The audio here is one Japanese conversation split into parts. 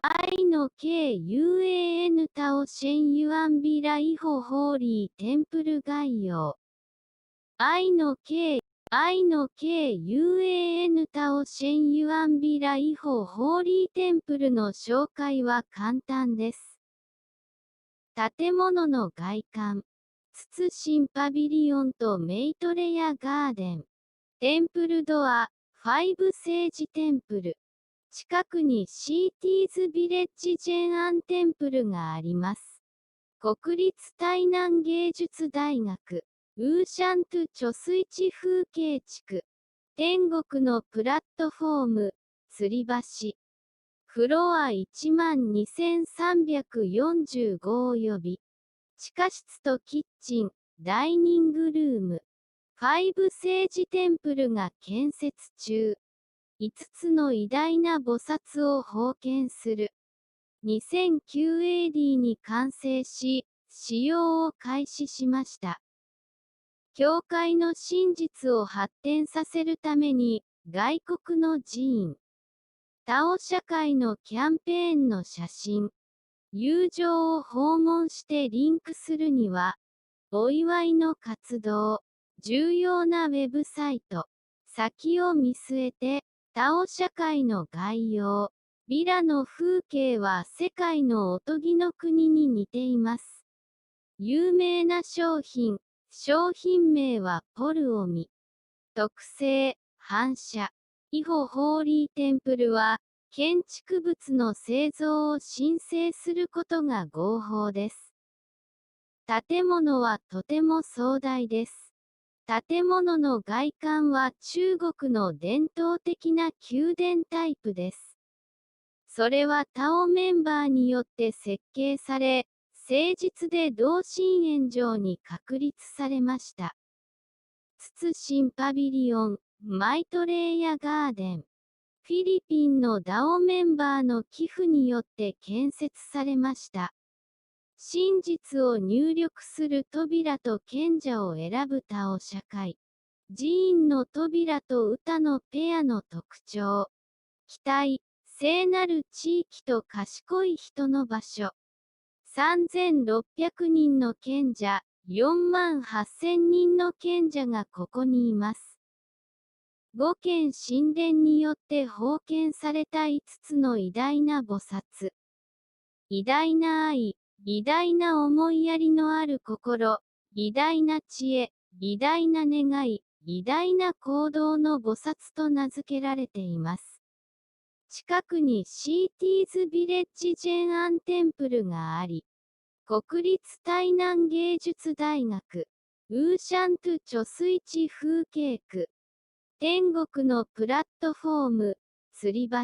愛の KUAN タオシェンユアンビライホホーリーテンプル概要。愛の KUAN タオシェンユアンビライホホーリーテンプルの紹介は簡単です。建物の外観。謹パビリオンとメイトレアガーデン。テンプルドア、5セージテンプル。近くにシーティーズビレッジジェンアンテンプルがあります。国立台南芸術大学、ウーシャントゥ貯水池風景地区。天国のプラットフォーム、吊り橋。フロア12345及び。地下室とキッチン、ダイニングルーム。5セージテンプルが建設中。5つの偉大な菩薩を奉献する。2009AD に完成し、使用を開始しました。教会の真実を発展させるために、外国の寺院。タオ社会のキャンペーンの写真。友情を訪問してリンクするには、お祝いの活動。重要なウェブサイト。先を見据えて、タオ社会の概要。ビラの風景は世界のおとぎの国に似ています。有名な商品名はポルオミ。特性、反射。イホホーリーテンプルは、建築物の製造を申請することが合法です。建物はとても壮大です。建物の外観は中国の伝統的な宮殿タイプです。それはタオメンバーによって設計され、誠実で同心円状に確立されました。謹パビリオン、マイトレーヤガーデン。フィリピンのダオメンバーの寄付によって建設されました。真実を入力する扉と賢者を選ぶタオ社会。寺院の扉と歌のペアの特徴。期待、聖なる地域と賢い人の場所。3600人の賢者、48000人の賢者がここにいます。5件神殿によって奉献された5つの偉大な菩薩。偉大な愛、偉大な思いやりのある心、偉大な知恵、偉大な願い、偉大な行動の菩薩と名付けられています。近くにシーティーズビレッジジェンアンテンプルがあり、国立台南芸術大学、ウーシャントゥ貯水池風景区、天国のプラットフォーム、吊り橋。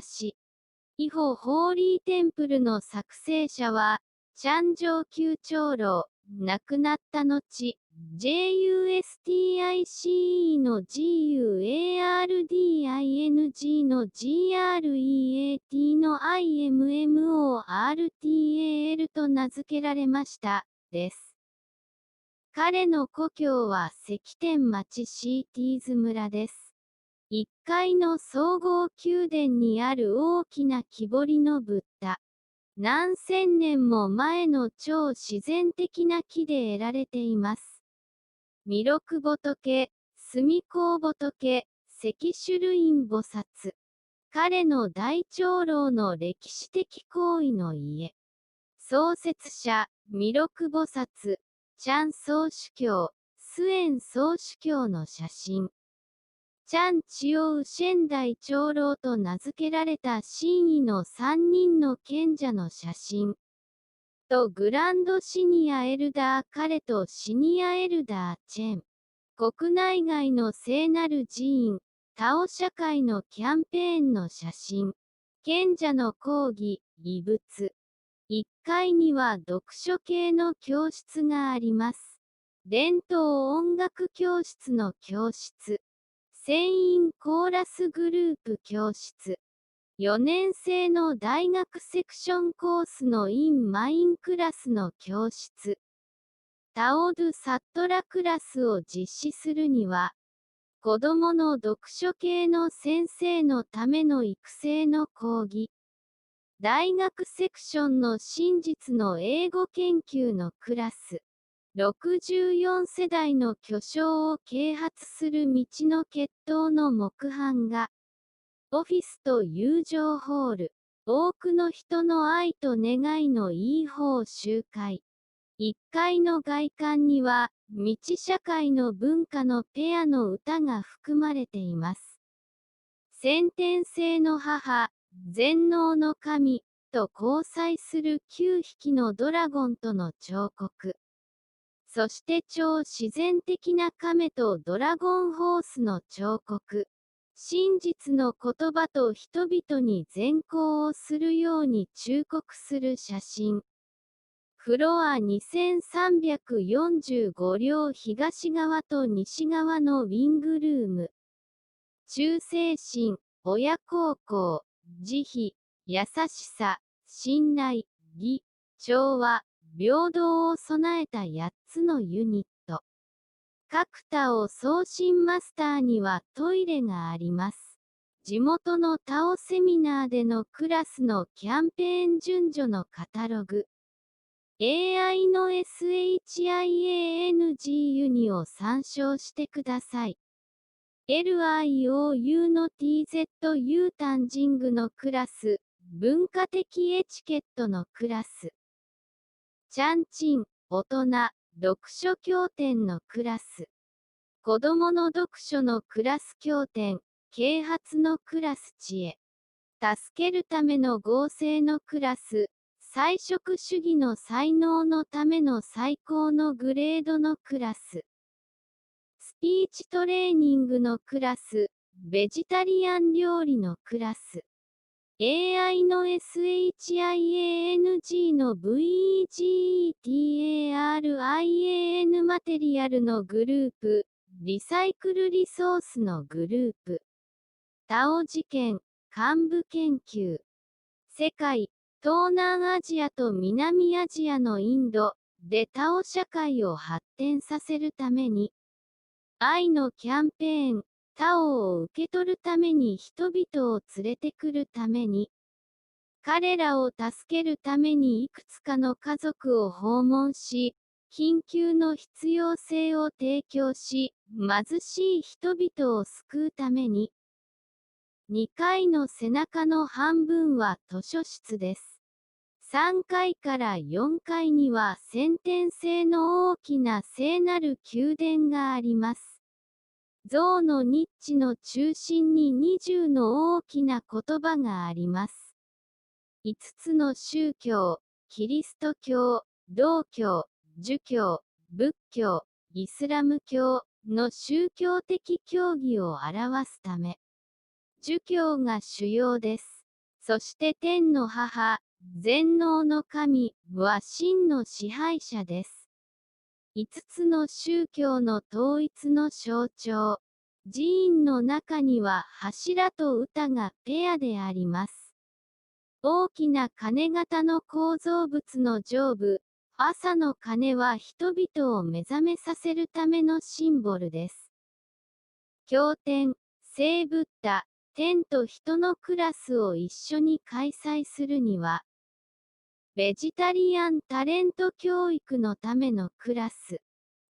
イホホーリーテンプルの作成者は、チャン上級長老、亡くなった後、JUSTICE の GUARDING の GREAT の IMMORTAL と名付けられました、です。彼の故郷は石天町シーティーズ村です。1階の総合宮殿にある大きな木彫りのブッダ。何千年も前の超自然的な木で得られています。弥勒仏、住香仏、石種類院菩薩。彼の大長老の歴史的行為の家。創設者、弥勒菩薩、チャン総主教、スエン総主教の写真。チャン・チオウシェン大長老と名付けられた真意の3人の賢者の写真。とグランドシニアエルダー彼とシニアエルダーチェン。国内外の聖なる寺院、タオ社会のキャンペーンの写真。賢者の講義、遺物。1階には読書系の教室があります。伝統音楽教室の教室。船員コーラスグループ教室。4年生の大学セクションコースのインマインクラスの教室。タオドゥサットラクラスを実施するには、子供の読書系の先生のための育成の講義。大学セクションの真実の英語研究のクラス。64世代の巨匠を啓発する道の決闘の木版画。オフィスと友情ホール。多くの人の愛と願いのいい方集会。1階の外観には、道社会の文化のペアの歌が含まれています。先天性の母、全能の神、と交際する9匹のドラゴンとの彫刻。そして超自然的な亀とドラゴンホースの彫刻。真実の言葉と人々に善行をするように忠告する写真。フロア2345両東側と西側のウィングルーム。忠誠心、親孝行、慈悲、優しさ、信頼、義、調和、平等を備えた8つのユニット。各タオ送信マスターにはトイレがあります。地元のタオセミナーでのクラスのキャンペーン順序のカタログ。AI の SHIANG ユニを参照してください。LIOU の TZU タンジングのクラス。文化的エチケットのクラス。チャンチン、大人、読書経典のクラス。子供の読書のクラス経典、啓発のクラス知恵。助けるための合成のクラス。菜食主義の才能のための最高のグレードのクラス。スピーチトレーニングのクラス。ベジタリアン料理のクラス。AI の SHIANG の VEGETARIAN マテリアルのグループ。リサイクルリソースのグループ。タオ事件、幹部研究。世界、東南アジアと南アジアのインドでタオ社会を発展させるために、愛のキャンペーン、タオを受け取るために人々を連れてくるために、彼らを助けるためにいくつかの家族を訪問し、緊急の必要性を提供し、貧しい人々を救うために、2階の背中の半分は図書室です。3階から4階には先天性の大きな聖なる宮殿があります。像のニッチの中心に20の大きな言葉があります。5つの宗教、キリスト教、道教、儒教、仏教、イスラム教の宗教的教義を表すため、儒教が主要です。そして天の母、全能の神は真の支配者です。5つの宗教の統一の象徴。寺院の中には柱と歌がペアであります。大きな鐘型の構造物の上部、朝の鐘は人々を目覚めさせるためのシンボルです。経典、聖ブッダ、天と人のクラスを一緒に開催するには、ベジタリアンタレント教育のためのクラス。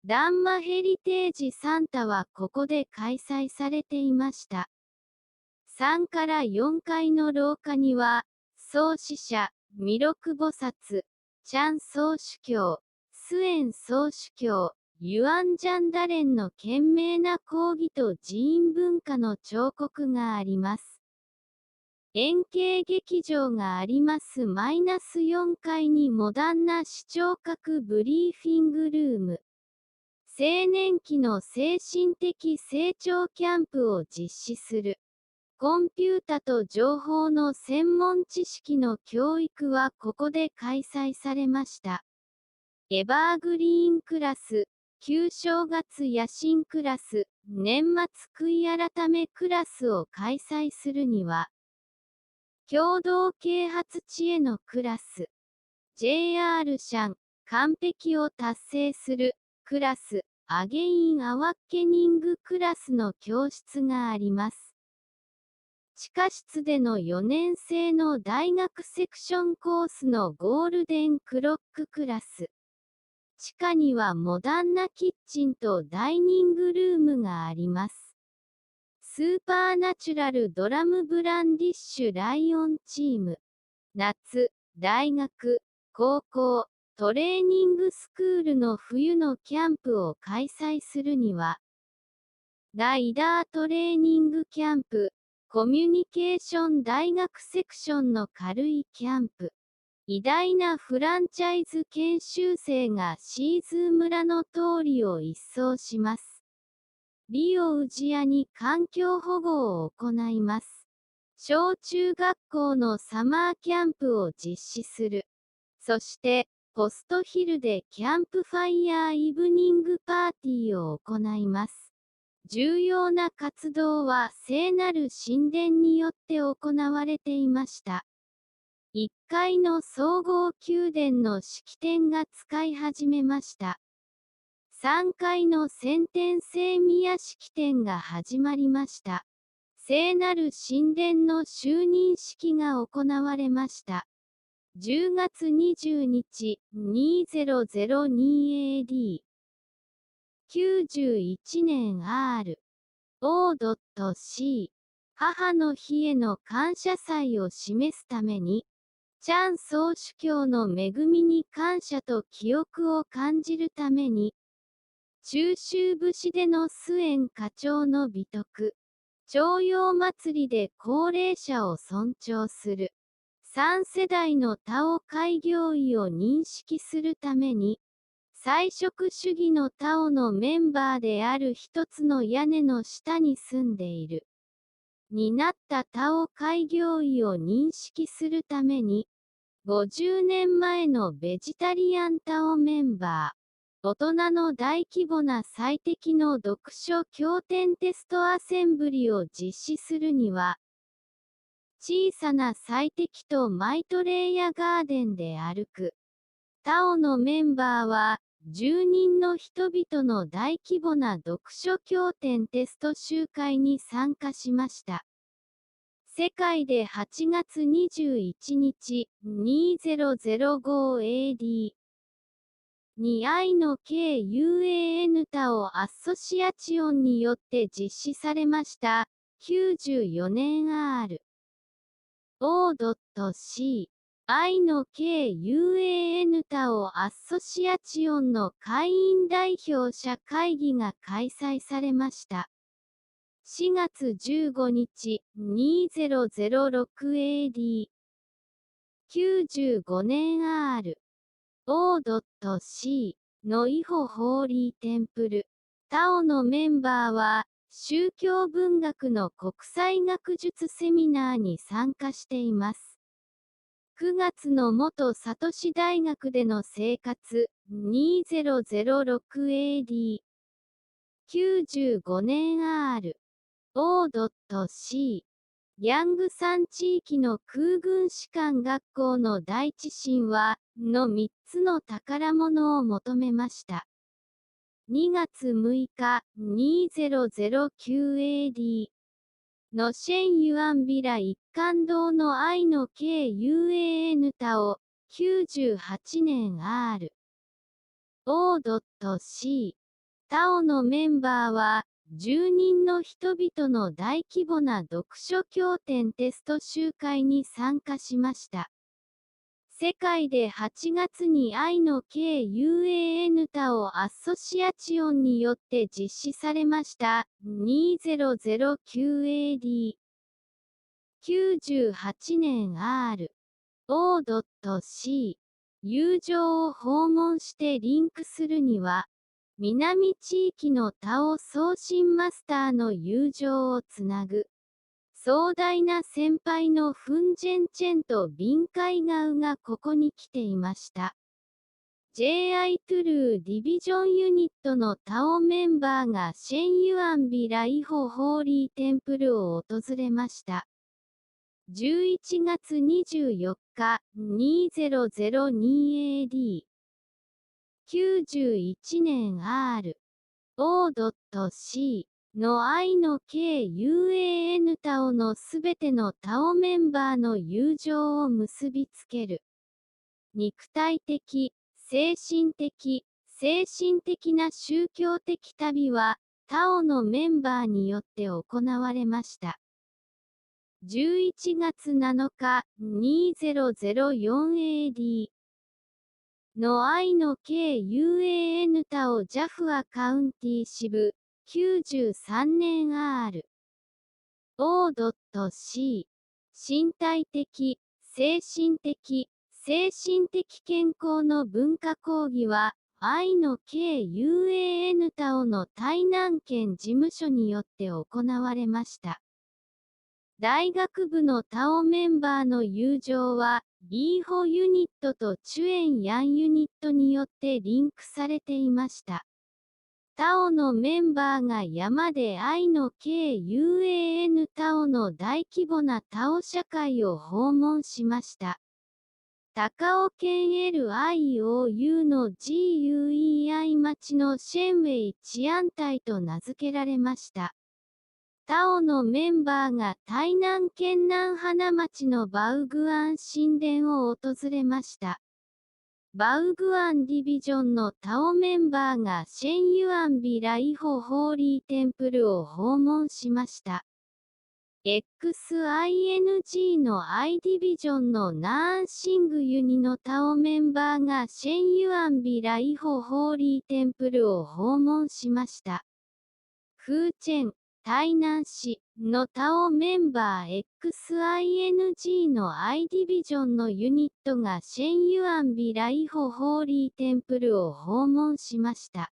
ダンマヘリテージサンタはここで開催されていました。3から4階の廊下には、創始者、弥勒菩薩、チャン総主教、スエン総主教、ユアンジャンダレンの懸命な講義と寺院文化の彫刻があります。円形劇場があります-4階にモダンな視聴覚ブリーフィングルーム。青年期の精神的成長キャンプを実施する。コンピュータと情報の専門知識の教育はここで開催されました。エバーグリーンクラス、旧正月野心クラス、年末悔い改めクラスを開催するには、共同啓発知恵のクラス、JR シャン、完璧を達成するクラス、アゲインアワッケニングクラスの教室があります。地下室での4年生の大学セクションコースのゴールデンクロッククラス。地下にはモダンなキッチンとダイニングルームがあります。スーパーナチュラルドラムブランディッシュライオンチーム。夏、大学、高校、トレーニングスクールの冬のキャンプを開催するには、ライダートレーニングキャンプ、コミュニケーション大学セクションの軽いキャンプ。偉大なフランチャイズ研修生がシーズー村の通りを一掃します。リオウジアに環境保護を行います。小中学校のサマーキャンプを実施する。そして、ポストヒルでキャンプファイヤーイブニングパーティーを行います。重要な活動は聖なる神殿によって行われていました。1階の総合宮殿の式典が使い始めました。3階の先天聖宮式典が始まりました。聖なる神殿の就任式が行われました。10月20日、2002AD。91年 R.O.C。母の日への感謝祭を示すために、チャン総主教の恵みに感謝と記憶を感じるために、中秋節でのスエン課長の美徳、徴用祭りで高齢者を尊重する、3世代のタオ開業医を認識するために、菜食主義のタオのメンバーである一つの屋根の下に住んでいる。になったタオ開業医を認識するために、50年前のベジタリアンタオメンバー、大人の大規模な最適の読書経典テストアセンブリを実施するには、小さな最適とマイトレイヤガーデンで歩く。タオのメンバーは、住人の人々の大規模な読書経典テスト集会に参加しました。世界で8月21日、2005AD に愛の KUAN タオアッソシアチオンによって実施されました。94年 R.O.C。愛の KUAN タオアッソシアチオンの会員代表者会議が開催されました。4月15日、2006AD。95年 R.O.C。のイホホーリーテンプル。タオのメンバーは、宗教文学の国際学術セミナーに参加しています。9月の元サトシ大学での生活、2006AD。95年 R.O.C。ヤング山地域の空軍士官学校の第一神話の3つの宝物を求めました。2月6日、2009AD。のシェンユアンビラ一貫堂の愛の KUAN タオ、98年 R.O.C。タオのメンバーは、住人の人々の大規模な読書経典テスト集会に参加しました。世界で8月に愛の KUAN タオアッソシアチオンによって実施されました。2009AD。98年 R.O.C。友情を訪問してリンクするには、南地域のタオ送信マスターの友情をつなぐ。壮大な先輩のフンジェンチェンとビンカイガウがここに来ていました。J.I. トゥルーディビジョンユニットのタオメンバーがシェンユアンビライホホーリーテンプルを訪れました。11月24日、2002AD。91年 R.O.C。の I の KUAN タオのすべてのタオメンバーの友情を結びつける。肉体的、精神的な宗教的旅は、タオのメンバーによって行われました。11月7日、2004AD の I の KUAN タオジャフアカウンティ支部、93年 R。O.C。身体的、精神的健康の文化講義は、I の KUAN タオの台南県事務所によって行われました。大学部のタオメンバーの友情は、リーホユニットとチュエンヤンユニットによってリンクされていました。タオのメンバーが山で I の KUAN タオの大規模なタオ社会を訪問しました。高尾県 LIOU の GUEI 町のシェンウェイ治安隊と名付けられました。タオのメンバーが台南県南花町のバウグアン神殿を訪れました。バウグアンディビジョンのタオメンバーがシェンユアンビライホホーリーテンプルを訪問しました。XING の I ディビジョンのナーンシングユニのタオメンバーがシェンユアンビライホホーリーテンプルを訪問しました。フーチェン、台南市のタオメンバー XING の I ディビジョンのユニットがシェンユアンビライホホーリーテンプルを訪問しました。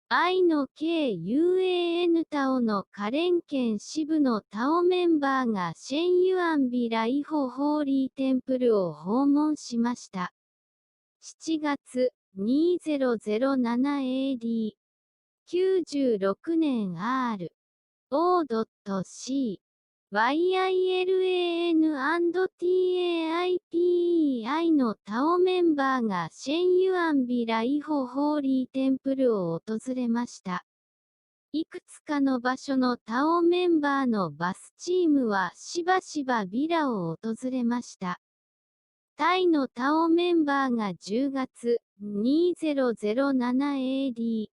I の KUAN タオのカレン県支部のタオメンバーがシェンユアンビライホホーリーテンプルを訪問しました。7月 2007AD 96年 R。O.C。YILAN&TAIPEI のタオメンバーがシェンユアンビライホホーリーテンプルを訪れました。いくつかの場所のタオメンバーのバスチームはしばしばビラを訪れました。タイのタオメンバーが10月 2007AD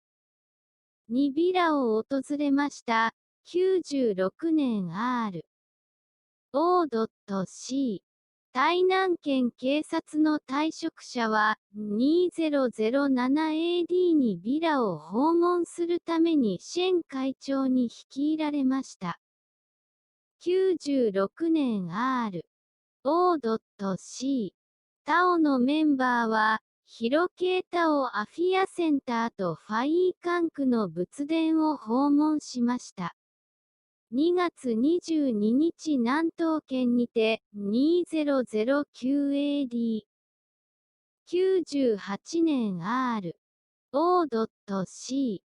にビラを訪れました。96年 R。O.C。台南県警察の退職者は 2007AD にビラを訪問するためにシェン会長に率いられました。96年 R。O.C。タオのメンバーは、ヒロケータオアフィアセンターとファイーカンクの仏殿を訪問しました。2月22日南東県にて 2009AD 98年 R。O.C。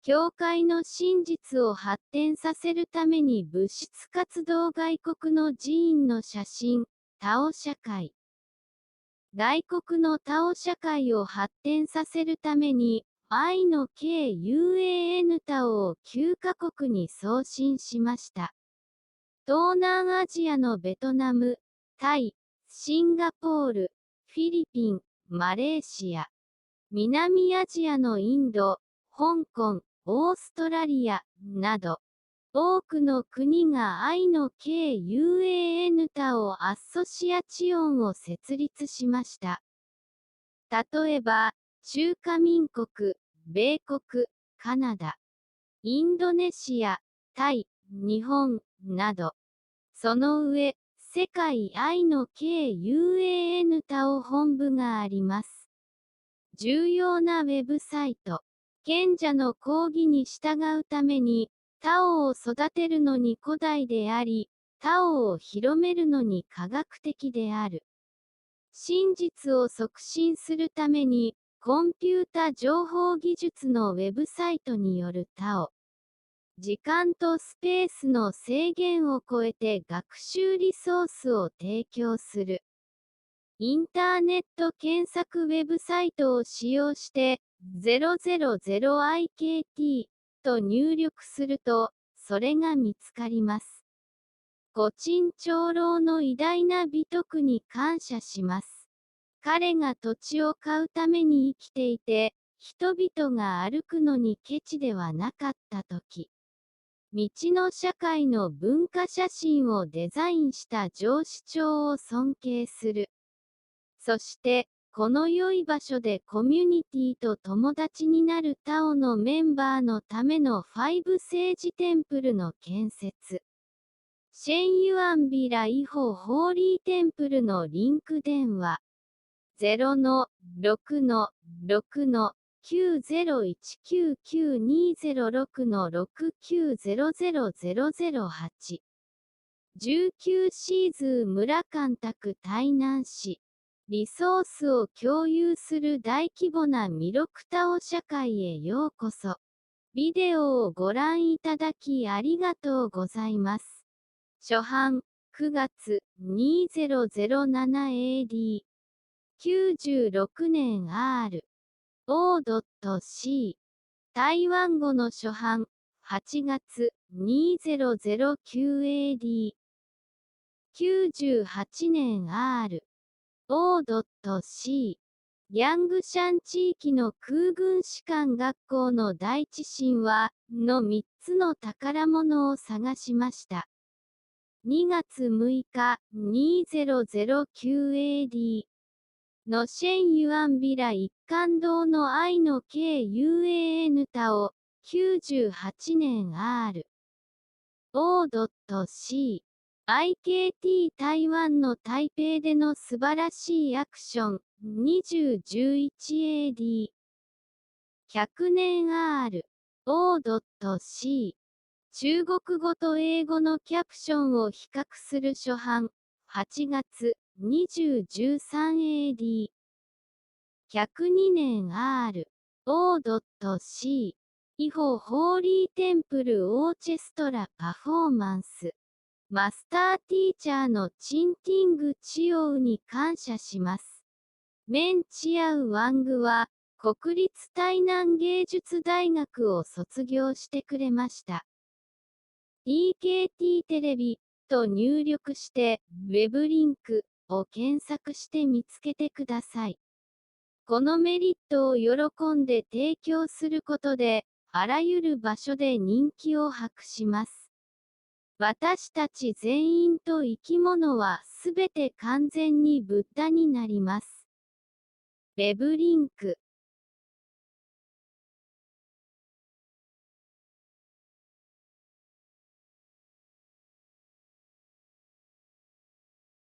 教会の真実を発展させるために物質活動外国の寺院の写真、タオ社会。外国のタオ社会を発展させるために、I の KUAN タオを9カ国に送信しました。東南アジアのベトナム、タイ、シンガポール、フィリピン、マレーシア。南アジアのインド、香港、オーストラリア、など。多くの国が I の KUAN タオアッソシアチオンを設立しました。例えば、中華民国、米国、カナダ、インドネシア、タイ、日本、など。その上、世界 I の KUAN タオ本部があります。重要なウェブサイト。賢者の講義に従うために、タオを育てるのに古代であり、タオを広めるのに科学的である。真実を促進するために、コンピュータ情報技術のウェブサイトによるタオ。時間とスペースの制限を超えて学習リソースを提供する。インターネット検索ウェブサイトを使用して、000IKT と入力すると、それが見つかります。古珍長老の偉大な美徳に感謝します。彼が土地を買うために生きていて、人々が歩くのにケチではなかったとき、道の社会の文化写真をデザインした上司長を尊敬する。そして、この良い場所でコミュニティと友達になるタオのメンバーのための5聖寺テンプルの建設。シェンユアンビライホホーリーテンプルのリンク電話。0-6-6-901992066-690008。19シーズ村干拓台南市。リソースを共有する大規模なミロクタオ社会へようこそ。ビデオをご覧いただきありがとうございます。初版、9月 2007AD。96年 R。O.C。台湾語の初版、8月 2009AD。98年 R。O.C。ヤングシャン地域の空軍士官学校の第一神話の3つの宝物を探しました。2月6日 2009AD。のシェンユアンビラ一貫堂の愛の KUAN タオ98年 R。O.C。IKT 台湾の台北での素晴らしいアクション 2011AD。100年 R。O.C。中国語と英語のキャプションを比較する初版、8月 2013AD。102年 R。O.C。イホホーリーテンプルオーチェストラパフォーマンス。マスターティーチャーのチンティングチオウに感謝します。メンチアウワングは、国立台南芸術大学を卒業してくれました。EKT テレビと入力して、ウェブリンクを検索して見つけてください。このメリットを喜んで提供することで、あらゆる場所で人気を博します。私たち全員と生き物はすべて完全にブッダになります。ウェブリンク